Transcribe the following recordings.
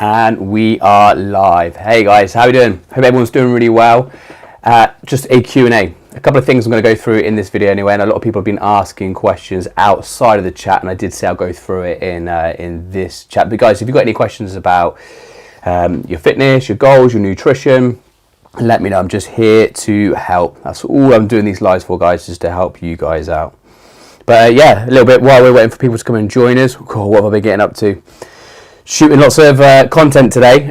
And we are live. Hey guys, how are you doing? Hope everyone's doing really well. Just a Q&A. A couple of things I'm going to go through in this video anyway, and a lot of people have been asking questions outside of the chat, and I did say I'll go through it in this chat. But guys, if you've got any questions about your fitness, your goals, your nutrition, let me know. I'm just here to help. That's all I'm doing these lives for, guys, just to help you guys out. But yeah, a little bit while we're waiting for people to come and join us. Cool, what have I been getting up to? Shooting lots of content today.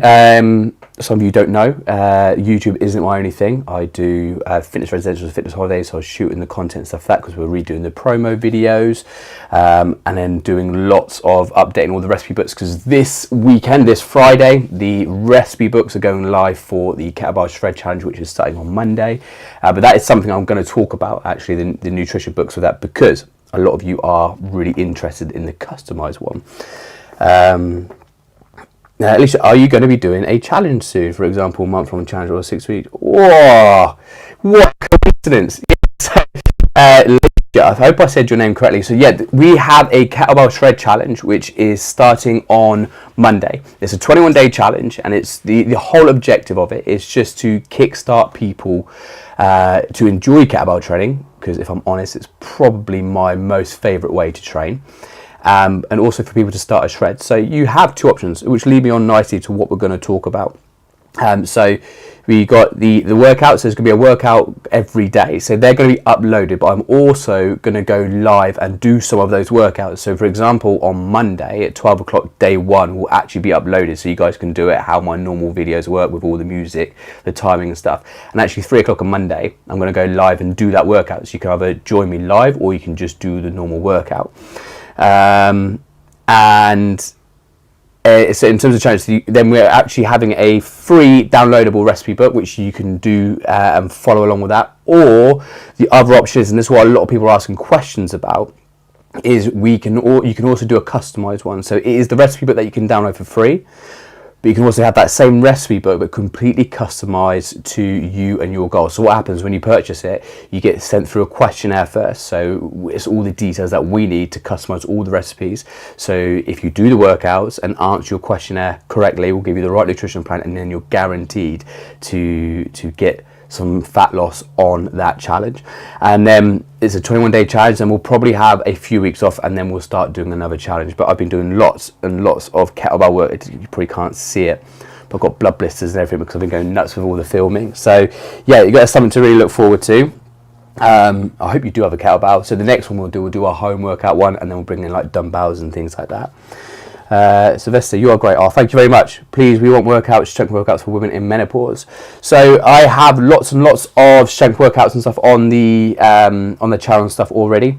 Some of you don't know, YouTube isn't my only thing. I do fitness residentials, fitness holidays, so I was shooting the content and stuff for that because we're redoing the promo videos, and then doing lots of updating all the recipe books, because this weekend, this Friday, the recipe books are going live for the Kettlebell Shred Challenge, which is starting on Monday. But that is something I'm going to talk about, actually, the nutrition books for that, because a lot of you are really interested in the customized one. Now, Alicia, are you going to be doing a challenge soon? For example, month-long challenge or 6 weeks? Whoa, what coincidence! Yes. Alicia, I hope I said your name correctly. So yeah, we have a Kettlebell Shred Challenge, which is starting on Monday. It's a 21-day challenge, and it's the whole objective of it is just to kickstart people to enjoy kettlebell training, because if I'm honest, it's probably my most favourite way to train. And also for people to start a shred. So you have two options, which lead me on nicely to what we're going to talk about. So we got the workouts. So there's going to be a workout every day, so they're going to be uploaded, but I'm also going to go live and do some of those workouts. So for example, on Monday at 12 o'clock, day one will actually be uploaded, so you guys can do it how my normal videos work, with all the music, the timing and stuff. And actually 3 o'clock on Monday, I'm going to go live and do that workout, so you can either join me live or you can just do the normal workout. So in terms of challenge, then we're actually having a free downloadable recipe book, which you can do and follow along with that. Or the other option is, and this is what a lot of people are asking questions about, is you can also do a customized one. So it is the recipe book that you can download for free, but you can also have that same recipe book but completely customized to you and your goals. So what happens when you purchase it, you get sent through a questionnaire first. So it's all the details that we need to customize all the recipes. So if you do the workouts and answer your questionnaire correctly, we'll give you the right nutrition plan, and then you're guaranteed to get some fat loss on that challenge. And then it's a 21-day challenge, and we'll probably have a few weeks off, and then we'll start doing another challenge. But I've been doing lots and lots of kettlebell work. You probably can't see it, but I've got blood blisters and everything because I've been going nuts with all the filming. So yeah, you got something to really look forward to. I hope you do have a kettlebell. So the next one we'll do our home workout one, and then we'll bring in like dumbbells and things like that. Sylvester, you are great. Oh, thank you very much. Please, we want workouts, strength workouts for women in menopause. So I have lots and lots of strength workouts and stuff on the channel and stuff already.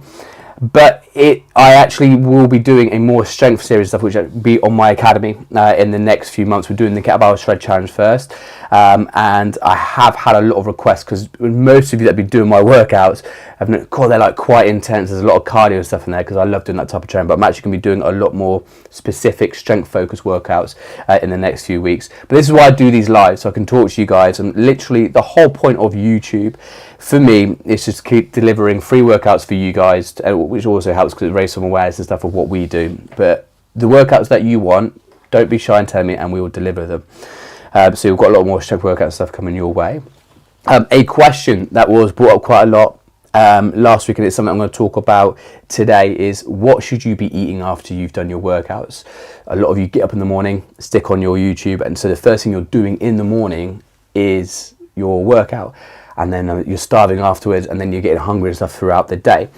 But I actually will be doing a more strength series stuff, which will be on my academy in the next few months. We're doing the Kettlebell Shred Challenge first, and I have had a lot of requests, because most of you that have been doing my workouts have been, God, they're like quite intense. There's a lot of cardio and stuff in there, because I love doing that type of training. But I'm actually going to be doing a lot more specific strength focused workouts in the next few weeks. But this is why I do these live, so I can talk to you guys. And literally the whole point of YouTube for me is just keep delivering free workouts for you guys, which also helps because it raises some awareness and stuff of what we do. But the workouts that you want, don't be shy and tell me, and we will deliver them. So we've got a lot more strength workout stuff coming your way. A question that was brought up quite a lot last week, and it's something I'm going to talk about today, is what should you be eating after you've done your workouts? A lot of you get up in the morning, stick on your YouTube, and so the first thing you're doing in the morning is your workout, and then you're starving afterwards, and then you're getting hungry and stuff throughout the day.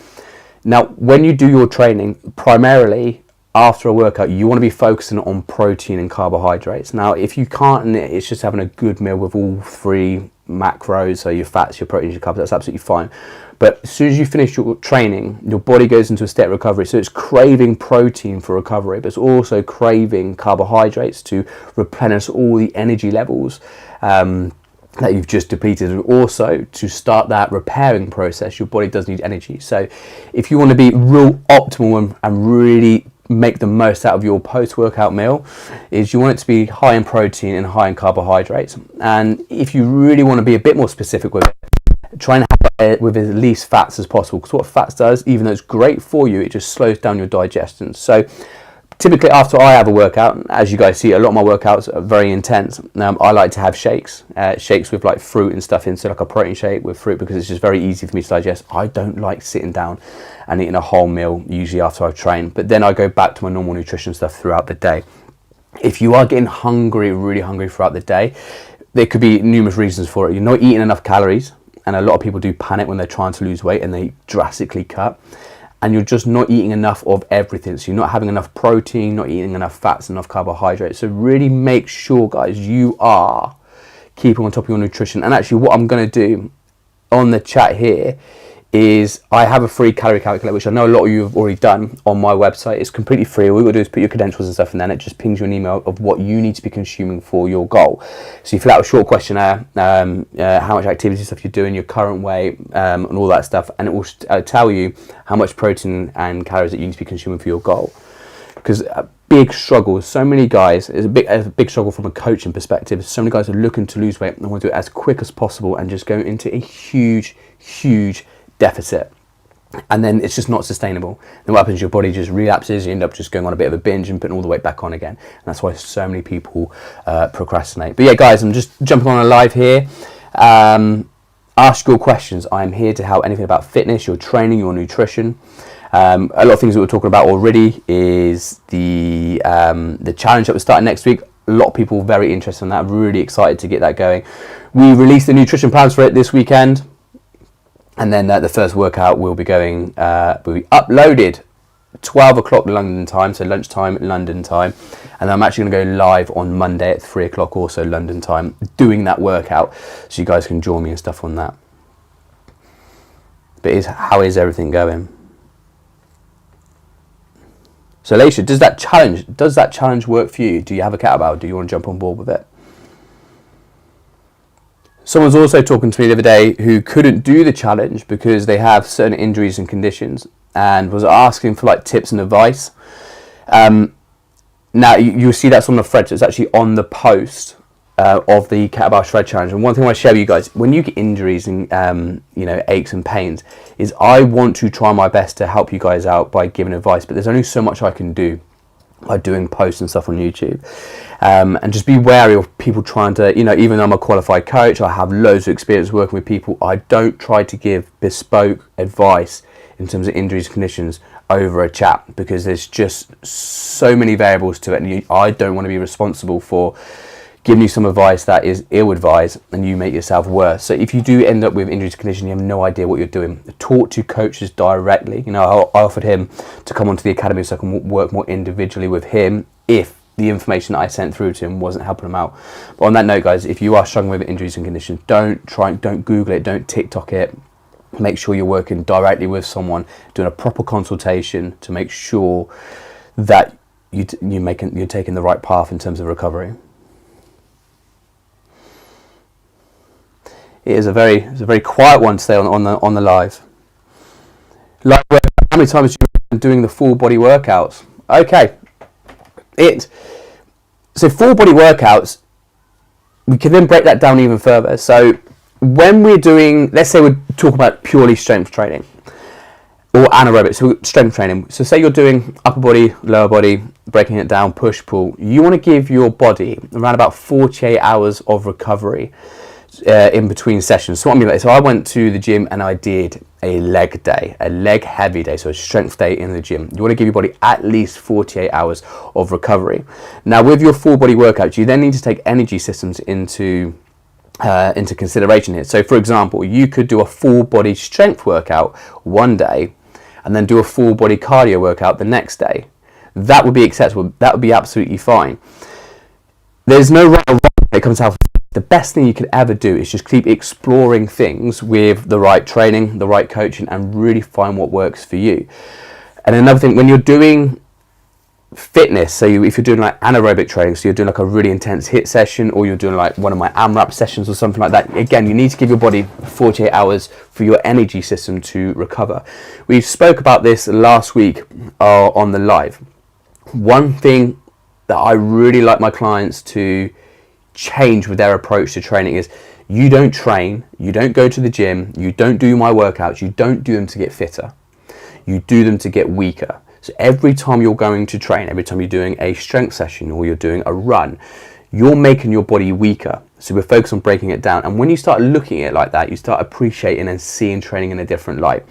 Now, when you do your training, primarily after a workout, you want to be focusing on protein and carbohydrates. Now, if you can't, it's just having a good meal with all three macros, so your fats, your proteins, your carbs, that's absolutely fine. But as soon as you finish your training, your body goes into a state of recovery. So it's craving protein for recovery, but it's also craving carbohydrates to replenish all the energy levels that you've just depleted. And also to start that repairing process, your body does need energy. So if you want to be real optimal and really make the most out of your post-workout meal, is you want it to be high in protein and high in carbohydrates. And if you really want to be a bit more specific with it, try and have it with as least fats as possible, because what fats does, even though it's great for you, it just slows down your digestion. So typically after I have a workout, as you guys see, a lot of my workouts are very intense. I like to have shakes with like fruit and stuff in, so like a protein shake with fruit, because it's just very easy for me to digest. I don't like sitting down and eating a whole meal usually after I've trained, but then I go back to my normal nutrition stuff throughout the day. If you are getting hungry, really hungry throughout the day, there could be numerous reasons for it. You're not eating enough calories, and a lot of people do panic when they're trying to lose weight and they drastically cut. And you're just not eating enough of everything. So you're not having enough protein, not eating enough fats, enough carbohydrates. So really make sure, guys, you are keeping on top of your nutrition. And actually what I'm going to do on the chat here is I have a free calorie calculator, which I know a lot of you have already done on my website. It's completely free. All you got to do is put your credentials and stuff in there, and it just pings you an email of what you need to be consuming for your goal. So you fill out a short questionnaire, how much activity stuff you're doing, your current weight, and all that stuff, and it will tell you how much protein and calories that you need to be consuming for your goal. Because a big struggle, so many guys, it's a big struggle from a coaching perspective. So many guys are looking to lose weight and want to do it as quick as possible and just go into a huge deficit, and then it's just not sustainable. Then what happens, your body just relapses, you end up just going on a bit of a binge and putting all the weight back on again, and that's why so many people procrastinate. But yeah, guys, I'm just jumping on a live here. Ask your questions. I'm here to help anything about fitness, your training, your nutrition. A lot of things that we're talking about already is the challenge that we're starting next week. A lot of people very interested in that, really excited to get that going. We released the nutrition plans for it this weekend. And then the first workout will be uploaded 12 o'clock London time, so lunchtime London time. And I'm actually going to go live on Monday at 3 o'clock also London time doing that workout, so you guys can join me and stuff on that. But how is everything going? So Laisha, does that challenge work for you? Do you have a kettlebell? Do you want to jump on board with it? Someone's also talking to me the other day who couldn't do the challenge because they have certain injuries and conditions, and was asking for like tips and advice. Now you'll see that's on the thread, so it's actually on the post of the kettlebell shred challenge. And one thing I want to share with you guys, when you get injuries and aches and pains, is I want to try my best to help you guys out by giving advice, but there's only so much I can do by doing posts and stuff on YouTube. And just be wary of people trying to, even though I'm a qualified coach, I have loads of experience working with people, I don't try to give bespoke advice in terms of injuries and conditions over a chat, because there's just so many variables to it, and I don't want to be responsible for giving you some advice that is ill-advised and you make yourself worse. So if you do end up with injuries and conditions, you have no idea what you're doing, talk to coaches directly. I offered him to come onto the academy so I can work more individually with him if the information that I sent through to him wasn't helping him out. But on that note, guys, if you are struggling with injuries and conditions, don't Google it, don't TikTok it. Make sure you're working directly with someone, doing a proper consultation to make sure that you're taking the right path in terms of recovery. It is a very quiet one today on the live. How many times have you been doing the full body workouts? Okay. So full body workouts, we can then break that down even further. So when we're doing, let's say we're talking about purely strength training or anaerobic, so strength training. So say you're doing upper body, lower body, breaking it down, push, pull. You want to give your body around about 48 hours of recovery in between sessions. So what I mean by that, so I went to the gym and I did a leg day, a leg heavy day, so a strength day in the gym. You want to give your body at least 48 hours of recovery. Now with your full body workouts, you then need to take energy systems into consideration here. So for example, you could do a full body strength workout one day and then do a full body cardio workout the next day. That would be acceptable. That would be absolutely fine. There's no right or wrong when it comes to health. The best thing you could ever do is just keep exploring things with the right training, the right coaching, and really find what works for you. And another thing, when you're doing fitness, so if you're doing like anaerobic training, so you're doing like a really intense HIIT session, or you're doing like one of my AMRAP sessions or something like that, again, you need to give your body 48 hours for your energy system to recover. We spoke about this last week on the live. One thing that I really like my clients to change with their approach to training is, you don't train, you don't go to the gym, you don't do my workouts, you don't do them to get fitter, you do them to get weaker. So every time you're going to train, every time you're doing a strength session or you're doing a run, you're making your body weaker. So we're focused on breaking it down. And when you start looking at it like that, you start appreciating and seeing training in a different light.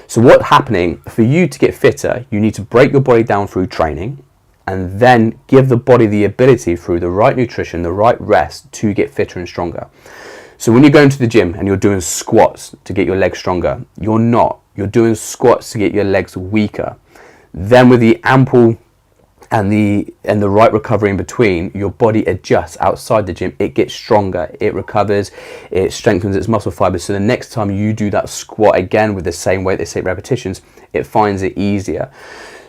So what's happening for you to get fitter, you need to break your body down through training and then give the body the ability through the right nutrition, the right rest to get fitter and stronger. So when you're going to the gym and you're doing squats to get your legs stronger, you're not. You're doing squats to get your legs weaker. Then with the ample and the right recovery in between, your body adjusts outside the gym. It gets stronger, it recovers, it strengthens its muscle fibers. So the next time you do that squat again with the same weight, the same repetitions, it finds it easier.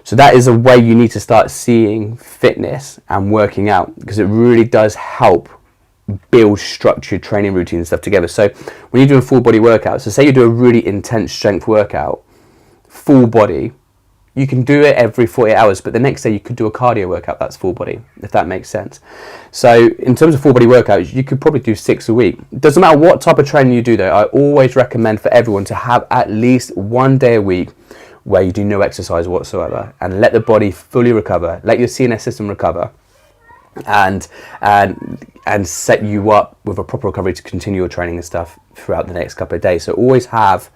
So that is a way you need to start seeing fitness and working out, because it really does help build structured training routines and stuff together. So when you're doing full body workouts, so say you do a really intense strength workout, full body, you can do it every 48 hours, but the next day you could do a cardio workout that's full body, if that makes sense. So in terms of full body workouts, you could probably do 6 a week. Doesn't matter what type of training you do though, I always recommend for everyone to have at least 1 day a week where you do no exercise whatsoever and let the body fully recover, let your CNS system recover, and set you up with a proper recovery to continue your training and stuff throughout the next couple of days. So always have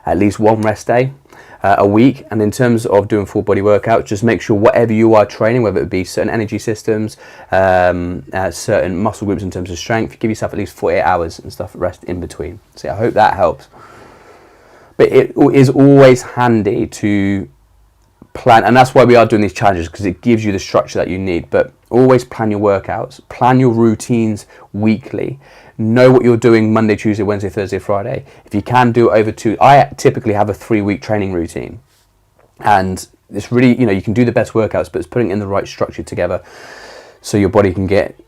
at least 1 rest day a week. And in terms of doing full body workouts, just make sure whatever you are training, whether it be certain energy systems, certain muscle groups in terms of strength, give yourself at least 48 hours and stuff rest in between. So I hope that helps. But it is always handy to plan, and that's why we are doing these challenges, because it gives you the structure that you need. But always plan your workouts, plan your routines weekly. Know what you're doing Monday, Tuesday, Wednesday, Thursday, Friday. If you can do it over 2, I typically have a 3-week training routine, and it's really, you can do the best workouts, but it's putting in the right structure together so your body can get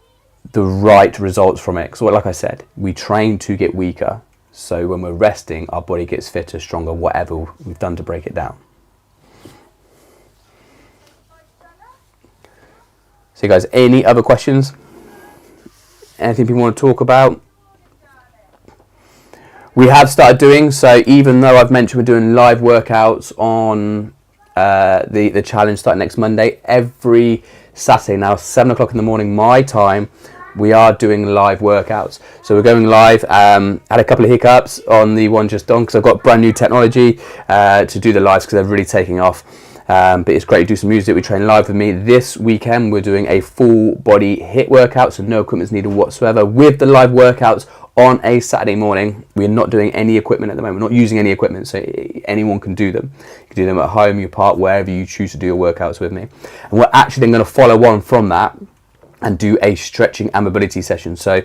the right results from it. So like I said, we train to get weaker, so when we're resting, our body gets fitter, stronger, whatever we've done to break it down. So guys, any other questions? Anything people want to talk about? We have started doing, so even though I've mentioned we're doing live workouts on the challenge starting next Monday, every Saturday now, 7 o'clock in the morning, my time, we are doing live workouts. So we're going live. Had a couple of hiccups on the one just on because I've got brand new technology to do the lives because they're really taking off. But it's great to do some music. We train live with me. This weekend we're doing a full body HIIT workout, so no equipment's needed whatsoever. With the live workouts on a Saturday morning, we're not doing any equipment at the moment. We're not using any equipment, so anyone can do them. You can do them at home, your park, wherever you choose to do your workouts with me. And we're actually then going to follow on from that and do a stretching and mobility session. So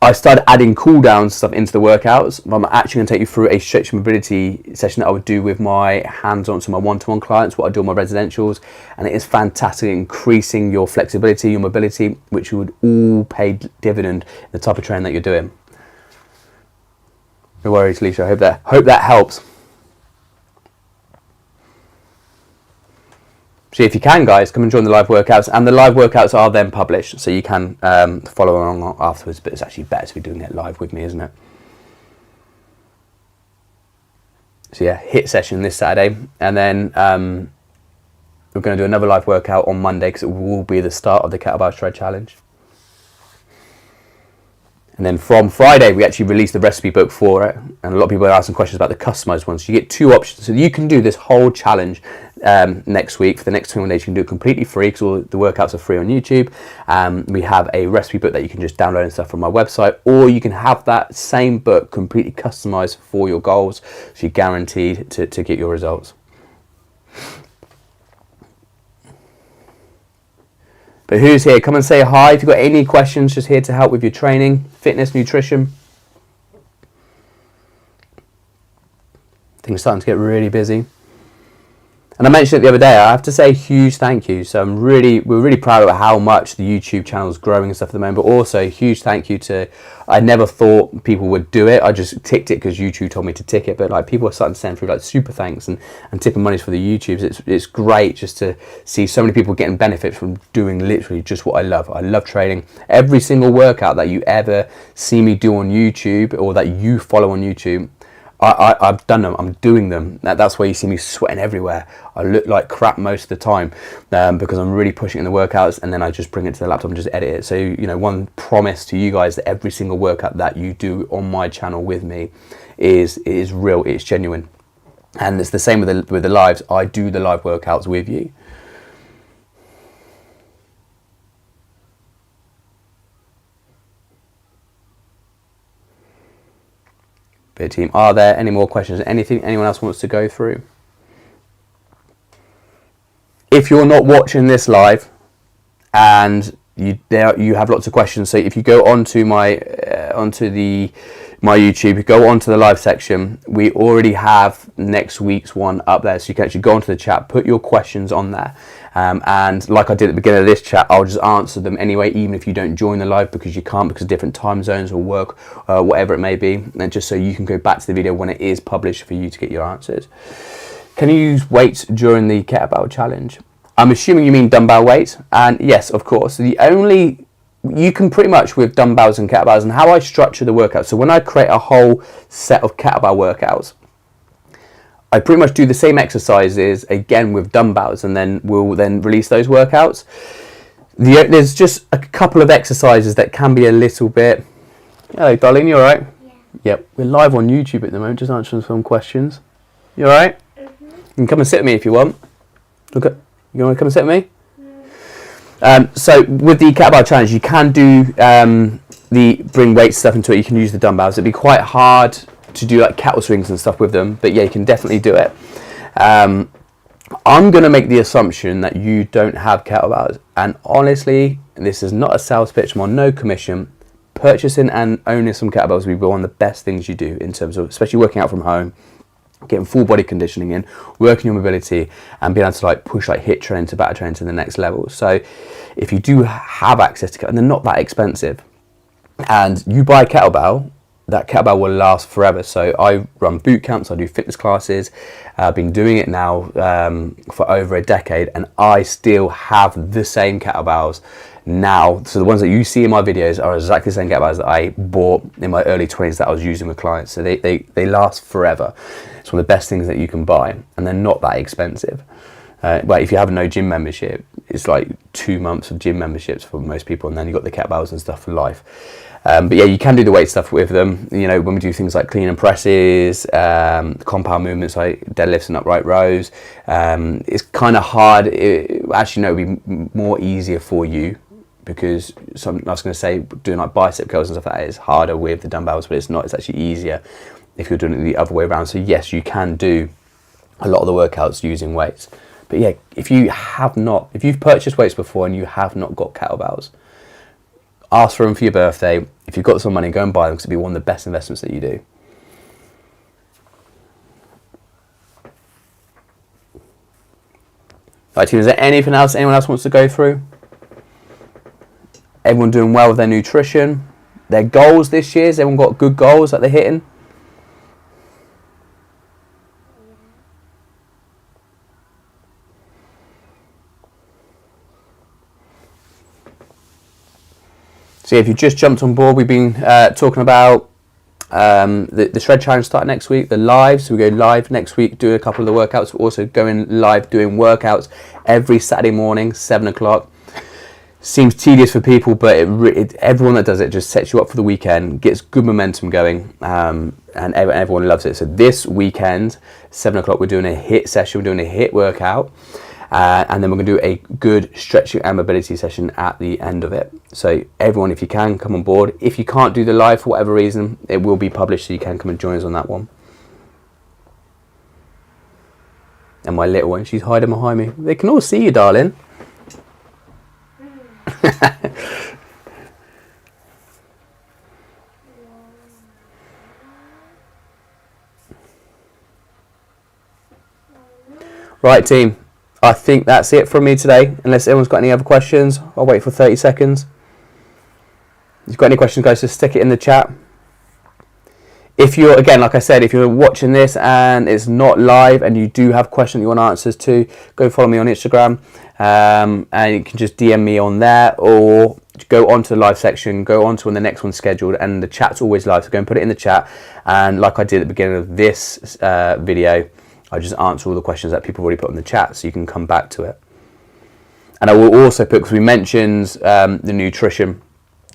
I started adding cool down stuff into the workouts, but I'm actually going to take you through a stretch mobility session that I would do with my hands-on, so my one-to-one clients, what I do on my residentials, and it is fantastic, increasing your flexibility, your mobility, which would all pay dividend in the type of training that you're doing. No worries, Alicia. I hope that helps. So if you can, guys, come and join the live workouts, and the live workouts are then published, so you can follow along afterwards, but it's actually better to be doing it live with me, isn't it? So yeah, HIIT session this Saturday, and then we're going to do another live workout on Monday because it will be the start of the kettlebell shred challenge. And then from Friday, we actually released the recipe book for it. And a lot of people are asking questions about the customized ones. So you get 2 options. So you can do this whole challenge next week. For the next 21 days, you can do it completely free because all the workouts are free on YouTube. We have a recipe book that you can just download and stuff from my website. Or you can have that same book completely customized for your goals. So you're guaranteed to get your results. But who's here? Come and say hi. If you've got any questions, just here to help with your training, fitness, nutrition. Things are starting to get really busy. And I mentioned it the other day, I have to say a huge thank you. So we're really proud of how much the YouTube channel is growing and stuff at the moment, but also a huge thank you to, I never thought people would do it. I just ticked it because YouTube told me to tick it, but like people are starting to send through like super thanks and tipping monies for the YouTubes. It's great just to see so many people getting benefit from doing literally just what I love. I love training. Every single workout that you ever see me do on YouTube or that you follow on YouTube, I've done them. I'm doing them. That's why you see me sweating everywhere. I look like crap most of the time because I'm really pushing in the workouts, and then I just bring it to the laptop and just edit it. So, you know, one promise to you guys that every single workout that you do on my channel with me is real. It's genuine, and it's the same with the lives. I do the live workouts with you. Bit team, are there any more questions? Anything anyone else wants to go through? If you're not watching this live and you have lots of questions, so if you go onto my YouTube, go onto the live section, we already have next week's one up there, so you can actually go onto the chat, put your questions on there, and like I did at the beginning of this chat, I'll just answer them anyway, even if you don't join the live, because you can't, because of different time zones or work, whatever it may be, and just so you can go back to the video when it is published for you to get your answers. Can you use weights during the kettlebell challenge? I'm assuming you mean dumbbell weights, and yes, of course. You can pretty much with dumbbells and kettlebells, and how I structure the workout. So when I create a whole set of kettlebell workouts, I pretty much do the same exercises again with dumbbells, and then we'll then release those workouts. There's just a couple of exercises that can be a little bit. Hello, darling, you all right? Yeah. Yep, we're live on YouTube at the moment, just answering some questions. You all right? Mm-hmm. You can come and sit with me if you want. Okay, you want to come and sit with me? So with the kettlebell challenge, you can do the bring weight stuff into it. You can use the dumbbells. It'd be quite hard to do like kettle swings and stuff with them, but yeah, you can definitely do it. I'm going to make the assumption that you don't have kettlebells, and honestly, this is not a sales pitch. I'm on no commission. Purchasing and owning some kettlebells will be one of the best things you do in terms of, especially working out from home, getting full body conditioning in, working your mobility, and being able to like push like HIIT training to batter training to the next level. So if you do have access to, and they're not that expensive, and you buy a kettlebell, that kettlebell will last forever. So I run boot camps, I do fitness classes, I've been doing it now for over a decade, and I still have the same kettlebells now. So the ones that you see in my videos are exactly the same kettlebells that I bought in my early 20s that I was using with clients. So they last forever. It's one of the best things that you can buy, and they're not that expensive. But if you have no gym membership, it's like 2 months of gym memberships for most people, and then you've got the kettlebells and stuff for life. But yeah, you can do the weight stuff with them. You know, when we do things like clean and presses, compound movements like deadlifts and upright rows, it's kind of hard. Actually, no, it'd be more easier for you, because I was going to say doing like bicep curls and stuff like that is harder with the dumbbells, but it's not. It's actually easier if you're doing it the other way around. So yes, you can do a lot of the workouts using weights. But yeah, if you've purchased weights before and you have not got kettlebells, ask for them for your birthday. If you've got some money, go and buy them, because it'll be one of the best investments that you do. Right, team, is there anything else anyone else wants to go through? Everyone doing well with their nutrition? Their goals this year? Has everyone got good goals that they're hitting? So if you just jumped on board, we've been talking about the Shred Challenge starting next week, the lives. So we go live next week, do a couple of the workouts. We're also going live doing workouts every Saturday morning, 7 o'clock. Seems tedious for people, but everyone that does it just sets you up for the weekend, gets good momentum going, and everyone loves it. So this weekend, 7 o'clock, we're doing a HIIT session, we're doing a HIIT workout. And then we're going to do a good stretching and mobility session at the end of it. So everyone, if you can, come on board. If you can't do the live for whatever reason, it will be published, so you can come and join us on that one. And my little one, she's hiding behind me. They can all see you, darling. Right, team. I think that's it from me today. Unless anyone's got any other questions, I'll wait for 30 seconds. If you've got any questions, guys, just stick it in the chat. If you're, again, like I said, if you're watching this and it's not live and you do have questions you want answers to, go follow me on Instagram, and you can just DM me on there, or go onto the live section, go on to when the next one's scheduled, and the chat's always live, so go and put it in the chat. And like I did at the beginning of this video, I just answer all the questions that people already put in the chat, so you can come back to it. And I will also put, because we mentioned the nutrition,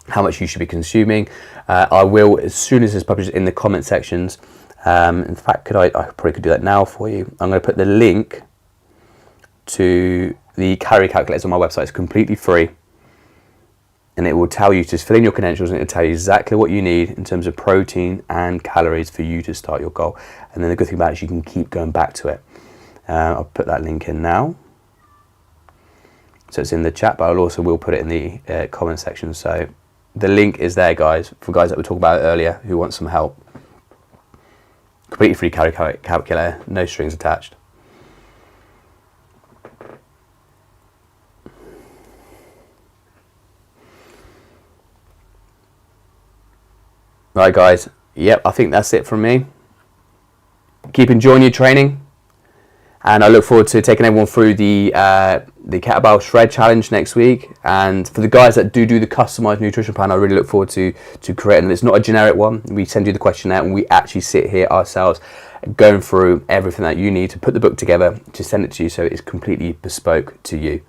how much you should be consuming, I will, as soon as it's published, in the comment sections. In fact, I probably could do that now for you. I'm going to put the link to the calorie calculators on my website. It's completely free, and it will tell you to just fill in your credentials, and it will tell you exactly what you need in terms of protein and calories for you to start your goal. And then the good thing about it is you can keep going back to it. I'll put that link in now, so it's in the chat, but I'll also will put it in the comment section. So the link is there, guys, for guys that we talked about earlier who want some help. Completely free calorie calculator, no strings attached. Right, guys, yep, I think that's it from me. Keep enjoying your training, and I look forward to taking everyone through the kettlebell shred challenge next week. And for the guys that do the customized nutrition plan, I really look forward to creating it. It's not a generic one. We send you the questionnaire, and we actually sit here ourselves going through everything that you need to put the book together to send it to you, so it's completely bespoke to you.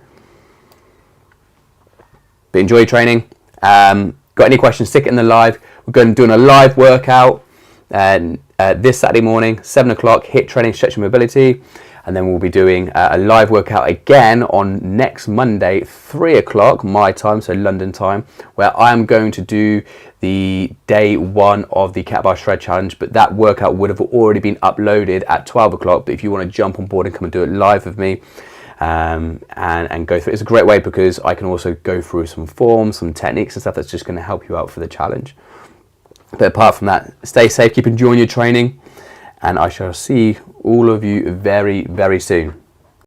But enjoy your training. Got any questions, stick it in the live. We're going to doing a live workout this Saturday morning, 7 o'clock, HIIT training, stretch and mobility. And then we'll be doing a live workout again on next Monday, 3 o'clock my time, so London time, where I am going to do the day 1 of the kettlebell shred challenge. But that workout would have already been uploaded at 12 o'clock. But if you want to jump on board and come and do it live with me, and go through, it's a great way because I can also go through some forms, some techniques and stuff that's just going to help you out for the challenge. But apart from that, stay safe, keep enjoying your training, and I shall see all of you very, very soon.